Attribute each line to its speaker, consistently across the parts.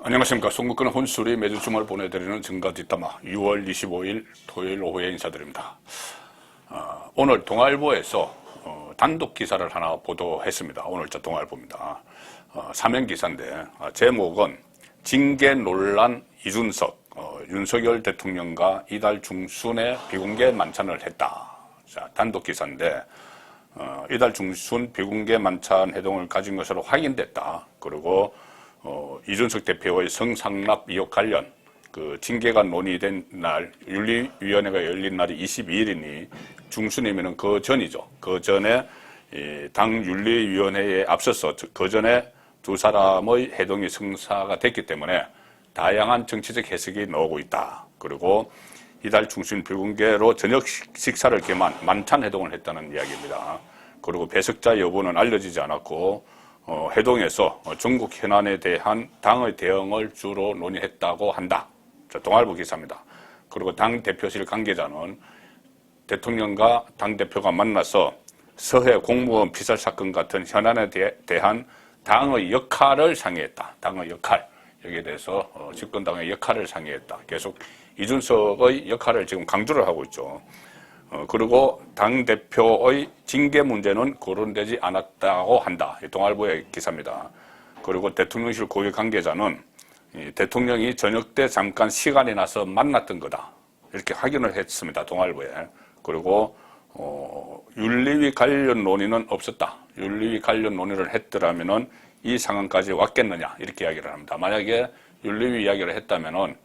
Speaker 1: 안녕하십니까. 송국근의 혼술이 매주 주말 보내드리는 증거 뒷담화 6월 25일 토요일 오후에 인사드립니다. 오늘 동아일보에서 단독 기사를 하나 보도했습니다. 오늘자 동아일보입니다. 사면 기사인데 제목은 징계 논란 이준석, 윤석열 대통령과 이달 중순에 비공개 만찬을 했다. 자, 단독 기사인데 이달 중순 비공개 만찬 회동을 가진 것으로 확인됐다. 그리고 이준석 대표의 성상납 의혹 관련 그 징계가 논의된 날 윤리위원회가 열린 날이 22일이니 중순이면은 그 전이죠. 그 전에 당 윤리위원회에 앞서서 그 전에 두 사람의 해동이 성사가 됐기 때문에 다양한 정치적 해석이 나오고 있다. 그리고 이달 중순 비공개로 저녁 식사를 겸한 만찬 회동을 했다는 이야기입니다. 그리고 배석자 여부는 알려지지 않았고 회동에서 중국 현안에 대한 당의 대응을 주로 논의했다고 한다. 동아일보 기사입니다. 그리고 당 대표실 관계자는 대통령과 당 대표가 만나서 서해 공무원 피살 사건 같은 현안에 대한 당의 역할을 상의했다. 당의 역할. 여기에 대해서 집권당의 역할을 상의했다. 계속 이준석의 역할을 지금 강조를 하고 있죠. 그리고 당대표의 징계 문제는 거론되지 않았다고 한다. 동아일보의 기사입니다. 그리고 대통령실 고위 관계자는 대통령이 저녁 때 잠깐 시간이 나서 만났던 거다. 이렇게 확인을 했습니다. 동아일보에. 그리고 윤리위 관련 논의는 없었다. 윤리위 관련 논의를 했더라면은 이 상황까지 왔겠느냐. 이렇게 이야기를 합니다. 만약에 윤리위 이야기를 했다면은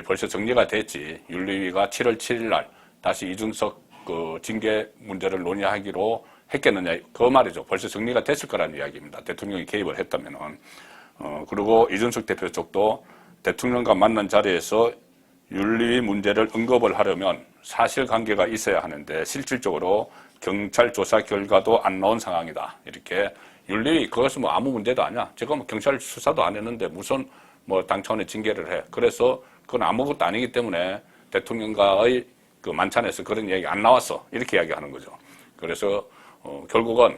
Speaker 1: 벌써 정리가 됐지. 윤리위가 7월 7일 날 다시 이준석 그 징계 문제를 논의하기로 했겠느냐, 그 말이죠. 벌써 정리가 됐을 거라는 이야기입니다. 대통령이 개입을 했다면은. 그리고 이준석 대표 쪽도 대통령과 만난 자리에서 윤리위 문제를 언급을 하려면 사실관계가 있어야 하는데 실질적으로 경찰 조사 결과도 안 나온 상황이다. 이렇게 윤리위 그것은 뭐 아무 문제도 아니야. 제가 뭐 경찰 수사도 안 했는데 무슨 뭐 당 차원의 징계를 해. 그래서 그건 아무것도 아니기 때문에 대통령과의 그 만찬에서 그런 이야기 안 나왔어. 이렇게 이야기하는 거죠. 그래서 결국은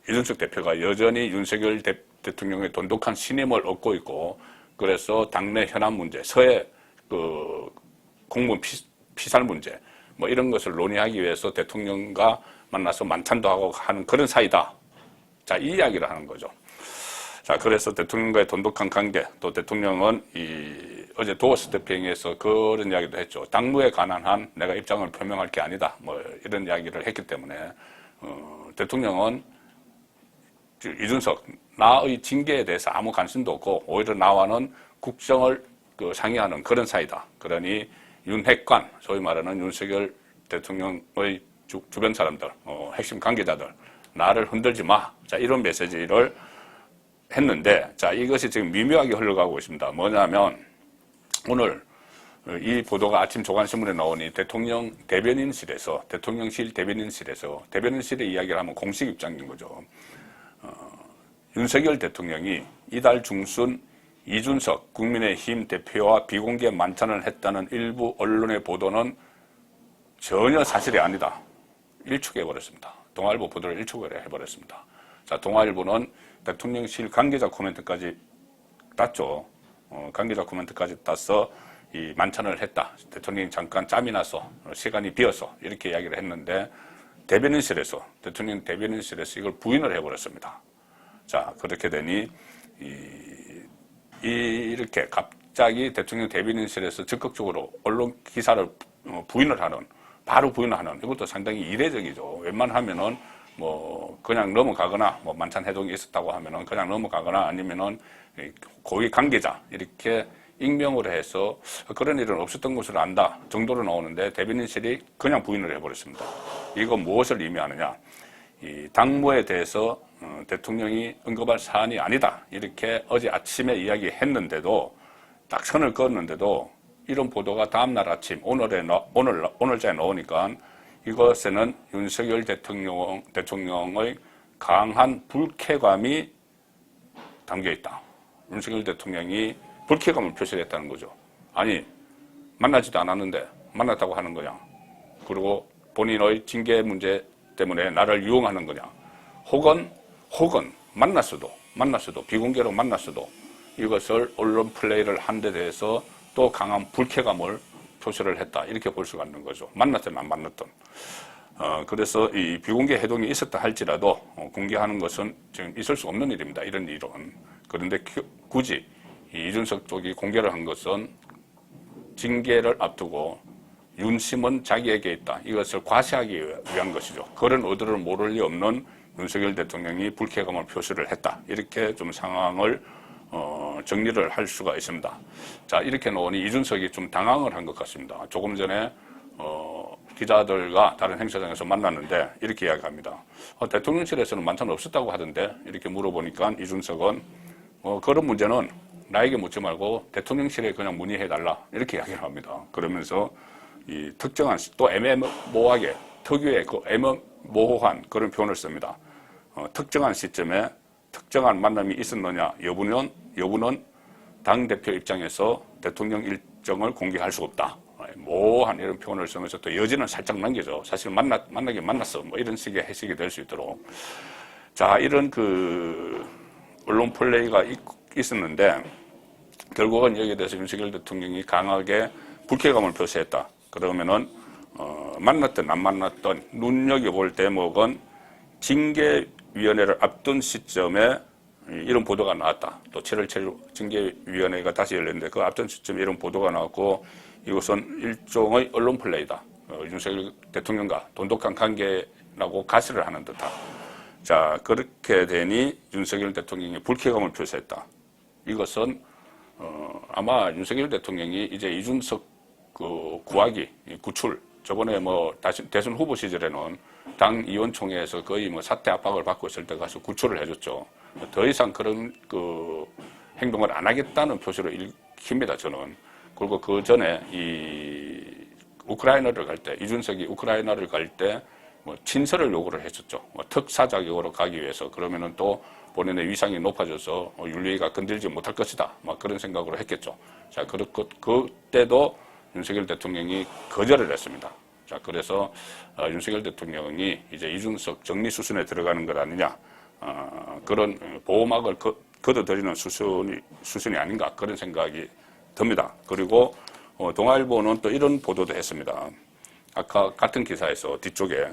Speaker 1: 이준석 대표가 여전히 윤석열 대통령의 돈독한 신임을 얻고 있고, 그래서 당내 현안 문제, 서해 그 공무원 피살 문제, 뭐 이런 것을 논의하기 위해서 대통령과 만나서 만찬도 하고 하는 그런 사이다. 자, 이 이야기를 하는 거죠. 자, 그래서 대통령과의 돈독한 관계, 또 대통령은 어제 도어 스태핑에서 그런 이야기도 했죠. 당무에 관한 한 내가 입장을 표명할 게 아니다. 뭐 이런 이야기를 했기 때문에 대통령은 이준석 나의 징계에 대해서 아무 관심도 없고 오히려 나와는 국정을 상의하는 그런 사이다. 그러니 윤핵관, 소위 말하는 윤석열 대통령의 주변 사람들, 핵심 관계자들, 나를 흔들지 마. 자, 이런 메시지를 했는데, 자, 이것이 지금 미묘하게 흘러가고 있습니다. 뭐냐면 오늘 이 보도가 아침 조간신문에 나오니 대통령실 대변인실에서 대변인실의 이야기를 하면 공식 입장인 거죠. 윤석열 대통령이 이달 중순 이준석 국민의힘 대표와 비공개 만찬을 했다는 일부 언론의 보도는 전혀 사실이 아니다. 일축해버렸습니다. 동아일보 보도를 일축을 해버렸습니다. 자, 동아일보는 대통령실 관계자 코멘트까지 땄죠. 관계자 코멘트까지 따서 이 만찬을 했다. 대통령이 잠깐 짬이 나서 시간이 비어서 이렇게 이야기를 했는데 대통령 대변인실에서 이걸 부인을 해버렸습니다. 자, 그렇게 되니 이렇게 갑자기 대통령 대변인실에서 적극적으로 언론 기사를 바로 부인을 하는 이것도 상당히 이례적이죠. 웬만하면은 뭐 그냥 넘어가거나 뭐 만찬 회동이 있었다고 하면은 그냥 넘어가거나 아니면은 고위 관계자 이렇게 익명으로 해서 그런 일은 없었던 것으로 안다 정도로 나오는데 대변인실이 그냥 부인을 해버렸습니다. 이거 무엇을 의미하느냐? 이 당무에 대해서 대통령이 언급할 사안이 아니다 이렇게 어제 아침에 이야기했는데도 딱 선을 그었는데도 이런 보도가 다음날 아침 오늘자에 나오니까 이것에는 윤석열 대통령의 강한 불쾌감이 담겨 있다. 윤석열 대통령이 불쾌감을 표시했다는 거죠. 아니, 만나지도 않았는데 만났다고 하는 거냐. 그리고 본인의 징계 문제 때문에 나를 유혹하는 거냐. 혹은 만났어도 비공개로 만났어도 이것을 언론 플레이를 한 데 대해서 또 강한 불쾌감을 표시를 했다. 이렇게 볼 수가 있는 거죠. 만났든 안 만났든. 그래서 이 비공개 회동이 있었다 할지라도 공개하는 것은 지금 있을 수 없는 일입니다. 이런 일은. 그런데 굳이 이준석 쪽이 공개를 한 것은 징계를 앞두고 윤심은 자기에게 있다. 이것을 과시하기 위한 것이죠. 그런 의도를 모를 리 없는 윤석열 대통령이 불쾌감을 표시를 했다. 이렇게 좀 상황을 정리를 할 수가 있습니다. 자, 이렇게 놓으니 이준석이 좀 당황을 한 것 같습니다. 조금 전에 기자들과 다른 행사장에서 만났는데 이렇게 이야기합니다. 대통령실에서는 만찬 없었다고 하던데 이렇게 물어보니까 이준석은 그런 문제는 나에게 묻지 말고 대통령실에 그냥 문의해달라 이렇게 이야기를 합니다. 그러면서 이 특정한 또 애매모호하게 특유의 그 애매모호한 그런 표현을 씁니다. 특정한 시점에 특정한 만남이 있었느냐 여부는 당대표 입장에서 대통령 일정을 공개할 수 없다. 모호한 이런 표현을 쓰면서 또 여지는 살짝 남겨줘. 사실 만나긴 만났어. 뭐 이런 식의 해석이 될 수 있도록. 자, 이런 그 언론 플레이가 있었는데 결국은 여기에 대해서 윤석열 대통령이 강하게 불쾌감을 표시했다. 그러면은 만났든 안 만났든 눈여겨볼 대목은 징계위원회를 앞둔 시점에 이런 보도가 나왔다. 또 7월 7일 징계위원회가 다시 열렸는데 그 앞둔 시점에 이런 보도가 나왔고 이것은 일종의 언론 플레이다. 윤석열 대통령과 돈독한 관계라고 가시를 하는 듯한. 자, 그렇게 되니 윤석열 대통령이 불쾌감을 표시했다. 이것은 아마 윤석열 대통령이 이제 이준석 그 구하기, 구출, 저번에 뭐 대선 후보 시절에는 당 위원총회에서 거의 뭐 사퇴 압박을 받고 있을 때 가서 구출을 해줬죠. 더 이상 그런 그 행동을 안 하겠다는 표시로 읽힙니다, 저는. 그리고 그 전에 이 우크라이나를 갈 때, 이준석이 우크라이나를 갈 때 뭐 친서를 요구를 했었죠. 뭐 특사 자격으로 가기 위해서. 그러면은 또 본인의 위상이 높아져서 윤리위가 건들지 못할 것이다. 막 그런 생각으로 했겠죠. 자, 그때도 윤석열 대통령이 거절을 했습니다. 자, 그래서 윤석열 대통령이 이제 이준석 정리 수순에 들어가는 것 아니냐. 그런 보호막을 걷어들이는 수순이 아닌가. 그런 생각이 듭니다. 그리고 동아일보는 또 이런 보도도 했습니다. 아까 같은 기사에서 뒤쪽에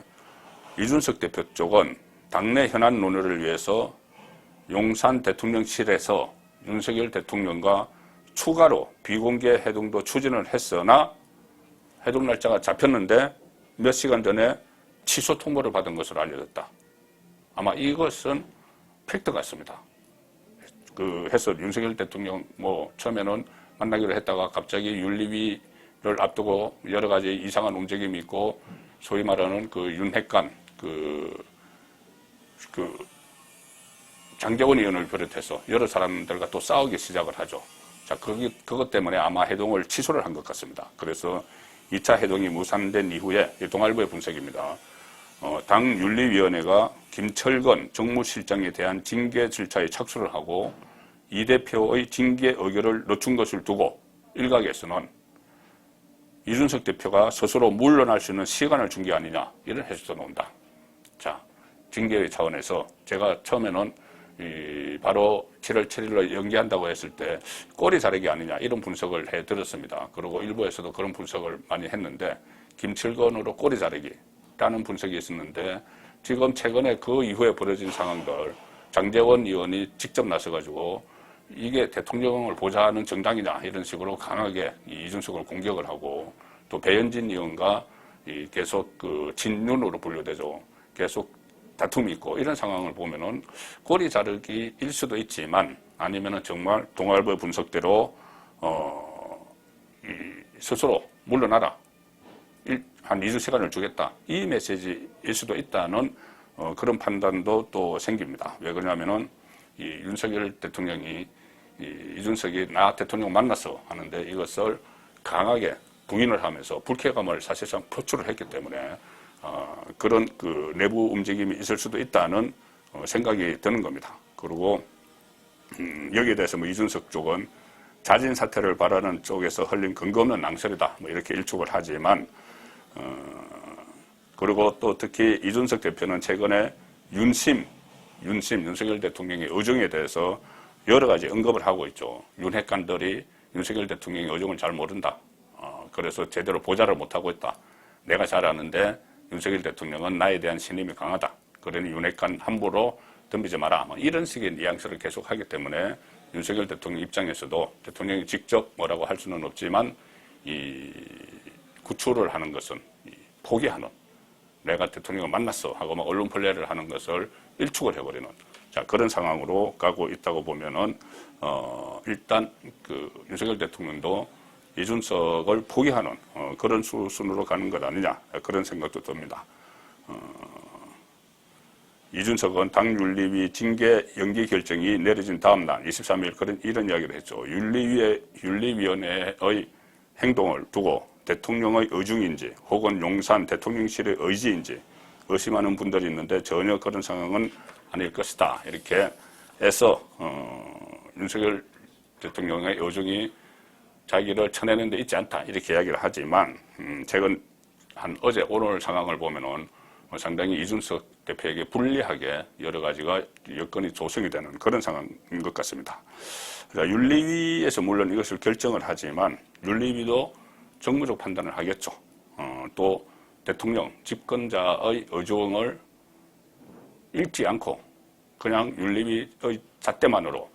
Speaker 1: 이준석 대표 쪽은 당내 현안 논의를 위해서 용산 대통령실에서 윤석열 대통령과 추가로 비공개 회동도 추진을 했으나 회동 날짜가 잡혔는데 몇 시간 전에 취소 통보를 받은 것으로 알려졌다. 아마 이것은 팩트 같습니다. 해서 윤석열 대통령 처음에는 만나기로 했다가 갑자기 윤리위를 앞두고 여러 가지 이상한 움직임이 있고 소위 말하는 그 윤핵관 장제원 의원을 비롯해서 여러 사람들과 또 싸우기 시작을 하죠. 자, 그것 때문에 아마 회동을 취소를 한 것 같습니다. 그래서 2차 회동이 무산된 이후에 동아일보의 분석입니다. 당 윤리위원회가 김철건 정무실장에 대한 징계 절차에 착수를 하고 이 대표의 징계 의결을 늦춘 것을 두고 일각에서는 이준석 대표가 스스로 물러날 수 있는 시간을 준 게 아니냐 이런 해석도 나온다. 자, 징계의 차원에서 제가 처음에는 바로 7월 7일로 연기한다고 했을 때 꼬리 자르기 아니냐 이런 분석을 해드렸습니다. 그리고 일부에서도 그런 분석을 많이 했는데 김철건으로 꼬리 자르기라는 분석이 있었는데 지금 최근에 그 이후에 벌어진 상황들 장제원 의원이 직접 나서가지고 이게 대통령을 보좌하는 정당이냐 이런 식으로 강하게 이준석을 공격을 하고 또 배현진 의원과 계속 그 친윤으로 분류되죠. 계속 다툼이 있고 이런 상황을 보면은 꼬리 자르기일 수도 있지만 아니면은 정말 동아일보의 분석대로 스스로 물러나라 한 2주 시간을 주겠다 이 메시지일 수도 있다는 그런 판단도 또 생깁니다. 왜 그러냐면은 이 윤석열 대통령이 이준석이 나 대통령 만났어 하는데 이것을 강하게 부인을 하면서 불쾌감을 사실상 표출을 했기 때문에 그런 그 내부 움직임이 있을 수도 있다는 생각이 드는 겁니다. 그리고 여기에 대해서 이준석 쪽은 자진 사퇴를 바라는 쪽에서 흘린 근거 없는 낭설이다 이렇게 일축을 하지만 그리고 또 특히 이준석 대표는 최근에 윤석열 대통령의 의정에 대해서 여러 가지 언급을 하고 있죠. 윤핵관들이 윤석열 대통령의 의중을 잘 모른다. 그래서 제대로 보좌를 못하고 있다. 내가 잘 아는데 윤석열 대통령은 나에 대한 신임이 강하다. 그러니 윤핵관 함부로 덤비지 마라. 이런 식의 뉘앙스를 계속 하기 때문에 윤석열 대통령 입장에서도 대통령이 직접 뭐라고 할 수는 없지만 이 구출을 하는 것은 포기하는, 내가 대통령을 만났어 하고 막 언론 플레이를 하는 것을 일축을 해버리는, 자, 그런 상황으로 가고 있다고 보면은 일단 그 윤석열 대통령도 이준석을 포기하는 그런 수순으로 가는 것 아니냐, 그런 생각도 듭니다. 이준석은 당윤리위 징계 연기 결정이 내려진 다음 날 23일 이런 이야기를 했죠. 윤리위원회의 행동을 두고 대통령의 의중인지 혹은 용산 대통령실의 의지인지 의심하는 분들이 있는데 전혀 그런 상황은 아닐 것이다. 이렇게 해서 윤석열 대통령의 의중이 자기를 쳐내는 데 있지 않다. 이렇게 이야기를 하지만 최근 어제 오늘 상황을 보면은 상당히 이준석 대표에게 불리하게 여러 가지가 여건이 조성이 되는 그런 상황인 것 같습니다. 그러니까 윤리위에서 물론 이것을 결정을 하지만 윤리위도 정무적 판단을 하겠죠. 또 대통령, 집권자의 의중을 읽지 않고 그냥 윤리위의 잣대만으로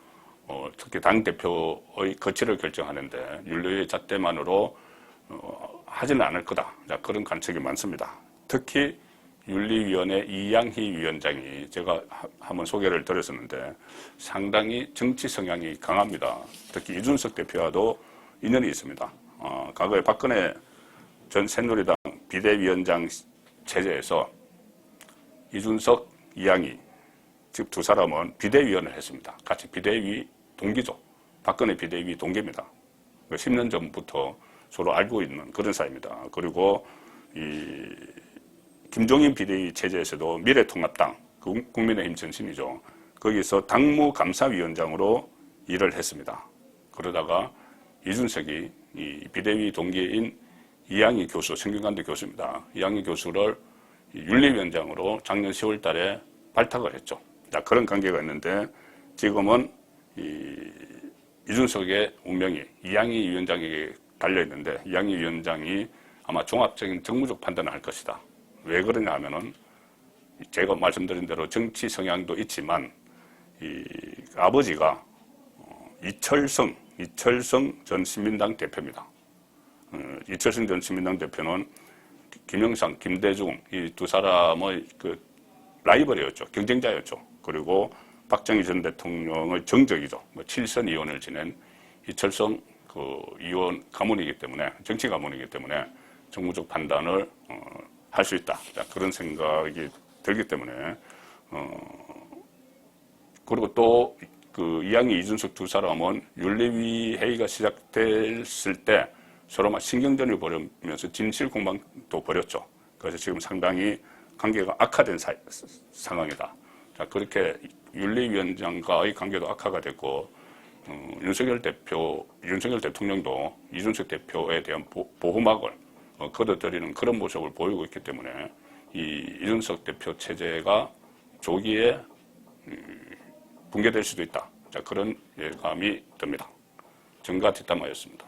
Speaker 1: 특히 당대표의 거취를 결정하는데 윤리위의 잣대만으로 하지는 않을 거다. 그런 관측이 많습니다. 특히 윤리위원회 이양희 위원장이 제가 한번 소개를 드렸었는데 상당히 정치 성향이 강합니다. 특히 이준석 대표와도 인연이 있습니다. 과거에 박근혜 전 새누리당 비대위원장 체제에서 이준석, 이양희 즉 두 사람은 비대위원을 했습니다. 같이 비대위 동기죠. 박근혜 비대위 동기입니다. 10년 전부터 서로 알고 있는 그런 사이입니다. 그리고 김종인 비대위 체제에서도 미래통합당, 국민의힘 전신이죠. 거기서 당무감사위원장으로 일을 했습니다. 그러다가 이준석이 이 비대위 동기인 이양희 교수, 성균관대 교수입니다. 이양희 교수를 윤리위원장으로 작년 10월 달에 발탁을 했죠. 자, 그런 관계가 있는데 지금은 이준석의 운명이 이양희 위원장에게 달려있는데 이양희 위원장이 아마 종합적인 정무적 판단을 할 것이다. 왜 그러냐 하면은 제가 말씀드린 대로 정치 성향도 있지만 아버지가 이철성 전 신민당 대표입니다. 이철성 전 신민당 대표는 김영삼, 김대중 이 두 사람의 그 라이벌이었죠. 경쟁자였죠. 그리고 박정희 전 대통령의 정적이죠. 7선 의원을 지낸 이철성 그 의원 가문이기 때문에, 정치 가문이기 때문에 정무적 판단을 할 수 있다. 자, 그런 생각이 들기 때문에 그리고 또 그 이양희, 이준석 두 사람은 윤리위 회의가 시작됐을 때 서로 막 신경전을 벌이면서 진실 공방도 벌였죠. 그래서 지금 상당히 관계가 악화된 상황이다. 자, 그렇게 윤리위원장과의 관계도 악화가 됐고 윤석열 대통령도 이준석 대표에 대한 보호막을 걷어들이는 그런 모습을 보이고 있기 때문에 이준석 대표 체제가 조기에 붕괴될 수도 있다. 자, 그런 예감이 듭니다. 정가 뒷담화였습니다.